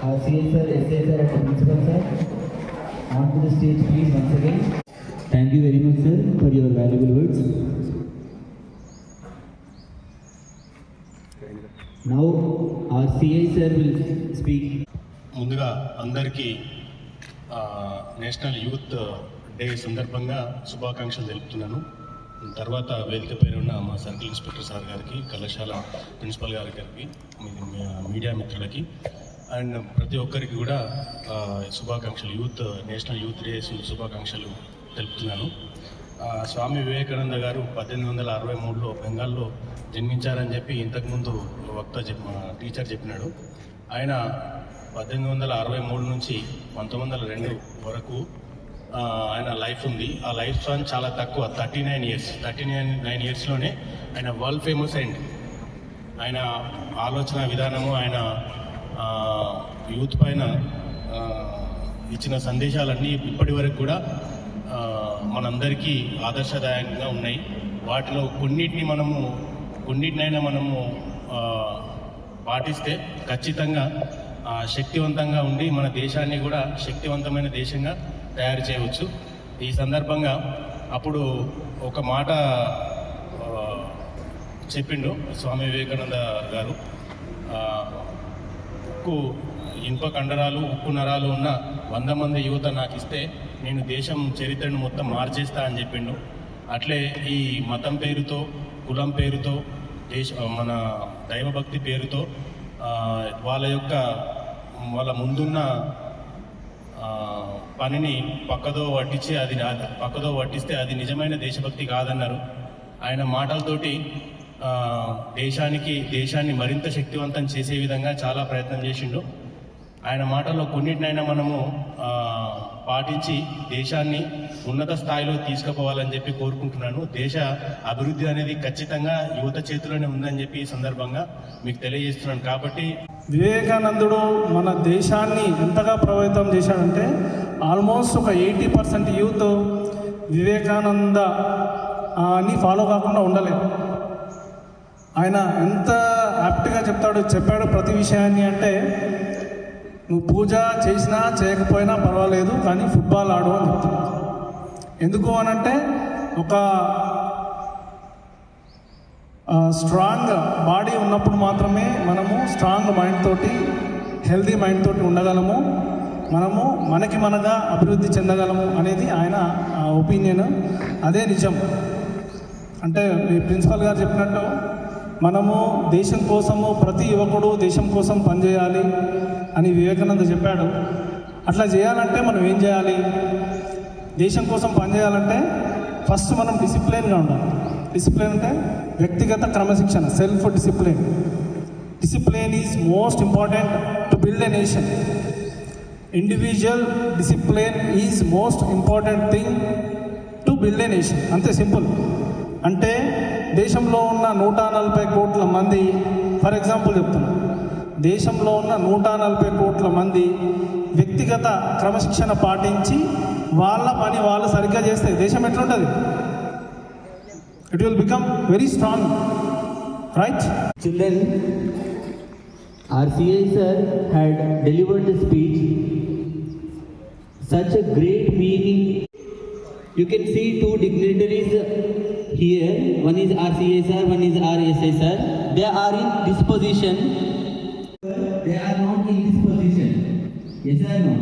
Our CSR, SSR and Principal sir, onto the stage please once again. Thank you very much sir for your valuable words. Now our CI sir will speak. ముందుగా అందరికీ national youth day సందర్భంగా శుభాకాంక్షలు తెలుపుతున్నాను. తర్వాత వేదిక పేరు ఉన్న మా సర్కిల్ ఇన్స్పెక్టర్ సార్ గారికి, కళాశాల ప్రిన్సిపల్ గారికి, మీడియా మిత్రులకి అండ్ ప్రతి ఒక్కరికి కూడా శుభాకాంక్షలు, నేషనల్ యూత్ డే శుభాకాంక్షలు తెలుపుతున్నాను. స్వామి వివేకానంద గారు 1863లో బెంగాల్లో జన్మించారని చెప్పి ఇంతకుముందు టీచర్ చెప్పినాడు. ఆయన 1863 నుంచి 1902 వరకు ఆయన లైఫ్ ఉంది. ఆ లైఫ్ స్పాన్ చాలా తక్కువ, 39 ఇయర్స్లోనే ఆయన వరల్డ్ ఫేమస్ అయింది. ఆయన ఆలోచన విధానము, ఆయన యూత్ పైన ఇచ్చిన సందేశాలన్నీ ఇప్పటి వరకు కూడా మనందరికీ ఆదర్శదాయకంగా ఉన్నాయి. వాటిలో కొన్నిటినైనా మనము పాటిస్తే ఖచ్చితంగా శక్తివంతంగా ఉండి మన దేశాన్ని కూడా శక్తివంతమైన దేశంగా తయారు చేయవచ్చు. ఈ సందర్భంగా అప్పుడు ఒక మాట చెప్పిండు స్వామి వివేకానంద గారు, ఇనుప కండరాలు, ఉక్కు నరాలు ఉన్న 100 మంది యువత నాకు ఇస్తే నేను దేశం చరిత్రను మొత్తం మార్చేస్తా అని చెప్పిండు. అట్లే ఈ మతం పేరుతో, కులం పేరుతో, మన దైవభక్తి పేరుతో వాళ్ళ ముందున్న పనిని పక్కదో పట్టిస్తే అది నిజమైన దేశభక్తి కాదన్నారు. ఆయన మాటలతోటి దేశాన్ని మరింత శక్తివంతం చేసే విధంగా చాలా ప్రయత్నం చేసిండు. ఆయన మాటల్లో కొన్నిటినైనా మనము పాటించి దేశాన్ని ఉన్నత స్థాయిలో తీసుకుపోవాలని చెప్పి కోరుకుంటున్నాను. దేశ అభివృద్ధి అనేది ఖచ్చితంగా యువత చేతిలోనే ఉందని చెప్పి ఈ సందర్భంగా మీకు తెలియజేస్తున్నాను. కాబట్టి వివేకానందుడు మన దేశాన్ని ఎంతగా ప్రభావితం చేశాడంటే ఆల్మోస్ట్ ఒక 80% యూత్ వివేకానంద అని ఫాలో కాకుండా ఉండలేదు. ఆయన ఎంత యాప్ట్గా చెప్పాడు ప్రతి విషయాన్ని అంటే, నువ్వు పూజ చేసినా చేయకపోయినా పర్వాలేదు కానీ ఫుట్బాల్ ఆడు అని చెప్తున్నాడు. ఎందుకు అనంటే ఒక స్ట్రాంగ్ బాడీ ఉన్నప్పుడు మాత్రమే మనము స్ట్రాంగ్ మైండ్ తోటి, హెల్దీ మైండ్ తోటి ఉండగలము, మనము మనగా అభివృద్ధి చెందగలము అనేది ఆయన ఒపీనియన్. అదే నిజం. అంటే మీ ప్రిన్సిపల్ గారు చెప్పినట్టు మనము దేశం కోసము, ప్రతి యువకుడు దేశం కోసం పనిచేయాలి అని వివేకానంద చెప్పాడు. అట్లా చేయాలంటే మనం ఏం చేయాలి? దేశం కోసం పనిచేయాలంటే ఫస్ట్ మనం డిసిప్లిన్గా ఉండాలి. డిసిప్లిన్ అంటే వ్యక్తిగత క్రమశిక్షణ, self discipline. Discipline is most important to build a nation. Individual discipline is most important thing to build a nation. అంతే సింపుల్. అంటే దేశంలో ఉన్న 140 కోట్ల మంది, ఫర్ ఎగ్జాంపుల్ చెప్తున్నా, దేశంలో ఉన్న 140 కోట్ల మంది వ్యక్తిగత క్రమశిక్షణ పాటించి వాళ్ళ పని వాళ్ళు సరిగ్గా చేస్తే దేశం ఎట్లుంటుంది? It will become very strong, right? Children, our CI sir had delivered the speech. Such a great meaning. You can see two dignitaries here. One is our CI sir, one is our SI sir. They are in this position. They are not in this position. Yes or no?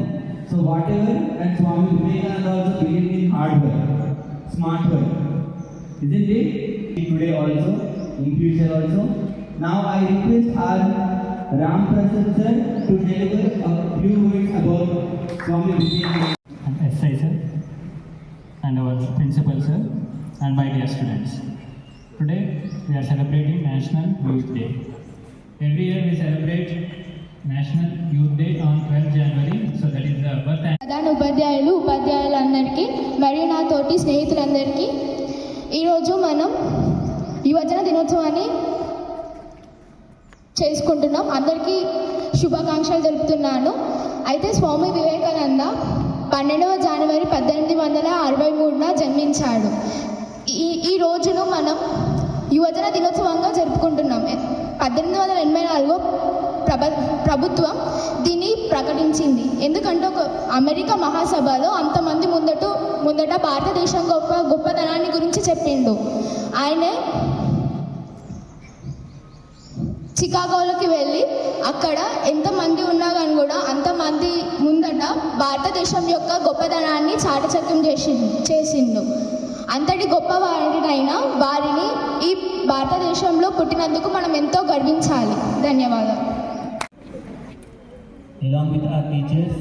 So whatever, that Swami Vivekananda also believed in hard work, smart work. Isn't it? Today also, in future also. Now I request our Ram Prasad sir to deliver a few words about Swami Vivekananda. And SI sir, and our principal sir, and my dear students. Today we are celebrating National Youth Day. Every year we celebrate National Youth Day on 12th January. So that is the birth. ప్రధాన ఉపాధ్యాయులందరికీ మరియు నా తోటి స్నేహితులందరికీ ఈరోజు మనం యువజన దినోత్సవాన్ని చేసుకుంటున్నాం. అందరికీ శుభాకాంక్షలు తెలుపుతున్నాను. అయితే స్వామి వివేకానంద 12వ జనవరి 1863న జన్మించాడు. ఈ రోజును మనం యువజన దినోత్సవంగా జరుపుకుంటున్నాం. 1884 ప్రభుత్వం దీన్ని ప్రకటించింది. ఎందుకంటే ఒక అమెరికా మహాసభలో అంతమంది ముందట భారతదేశం గొప్పదనాన్ని గురించి చెప్పిండు. ఆయనే చికాగోలోకి వెళ్ళి అక్కడ ఎంతమంది ఉన్నా కానీ కూడా అంతమంది ముందట భారతదేశం యొక్క గొప్పదనాన్ని చాటచక్యం చేసిండు. అంతటి గొప్పవాడినైనా వారిని ఈ భారతదేశంలో పుట్టినందుకు మనం ఎంతో గర్వించాలి. ధన్యవాదాలు. Along with our teachers,